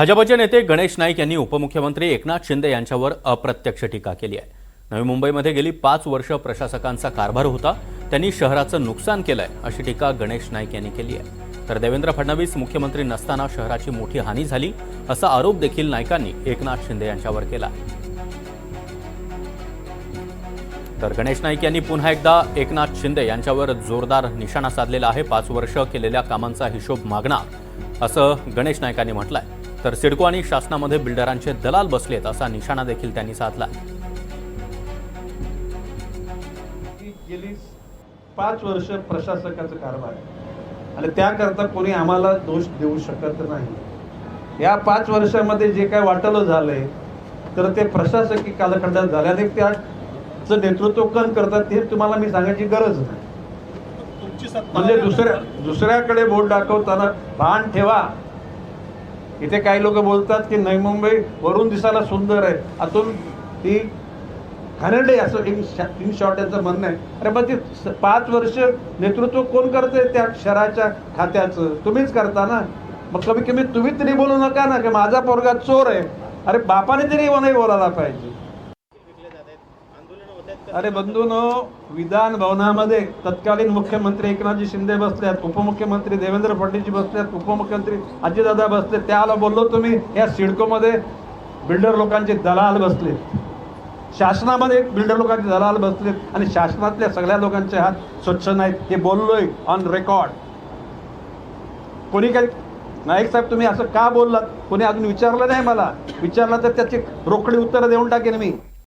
भाजपचे नेते गणेश नाईक यांनी उपमुख्यमंत्री एकनाथ शिंदे यांच्यावर अप्रत्यक्ष टीका केली आहे। नवी मुंबईमध्ये गेली 5 वर्ष प्रशासकांचा कारभार होता, त्यांनी शहराचं नुकसान केलंय अशी टीका गणेश नाईक यांनी केली आहे। तर देवेंद्र फडणवीस मुख्यमंत्री नसताना शहराची मोठी हानी झाली असा आरोप देखील नाईकांनी एकनाथ शिंदे यांच्यावर केला। तर गणेश नाईक यांनी पुन्हा एकदा एकनाथ शिंदे यांच्यावर जोरदार निशाणा साधलेला आहे। 5 वर्ष केलेल्या कामांचा हिशोब मागणार असं गणेश नाईकांनी म्हटलंय। तर सिडको आणि शासनामध्ये बिल्डरांचे दलाल बसलेत असा निशाणा देखील त्यांनी साधला। गेली 5 वर्ष प्रशासकाचा कारभार आहे आणि त्याकरता कोणी आम्हाला दोष देऊ शकत नाही। या 5 वर्षामध्ये जे काय वाटलं झालंय तर ते प्रशासकीय कालखंडात झाल्याने त्याचं नेतृत्व कोण करतात हे तुम्हाला मी सांगायची गरज नाही। म्हणजे दुसऱ्याकडे बोट दाखवताना भान ठेवा। इथे काही लोक बोलतात की नवी मुंबई वरून दिसायला सुंदर आहे, आतून ती घाणेरडी असं इन शॉर्ट यांचं म्हणणं आहे। अरे मग ते 5 वर्ष नेतृत्व कोण करते त्या शहराच्या खात्याचं? तुम्हीच करता ना। मग कमी कमी तुम्ही तरी बोलू नका ना की माझा पोरगा चोर आहे। अरे बापाने तरी नाही बोलायला पाहिजे। अरे बंधूंनो, विधान भवनामध्ये तत्कालीन मुख्यमंत्री एकनाथजी शिंदे बसल्यात, उपमुख्यमंत्री देवेंद्र फडणवीस बसल्यात, उपमुख्यमंत्री अजितदादा बसले। त्याला बोललो तुम्ही या सिडकोमध्ये बिल्डर लोकांचे दलाल बसलेत, शासनामध्ये बिल्डर लोकांचे दलाल बसलेत आणि शासनातल्या सगळ्या लोकांचे हात स्वच्छ नाहीत हे बोललोय ऑन रेकॉर्ड। कोणी काही नाईक साहेब तुम्ही असं का बोललात? कोणी अजून विचारलं नाही मला। विचारलं तर त्याची रोकडी उत्तरं देऊन टाकेन मी।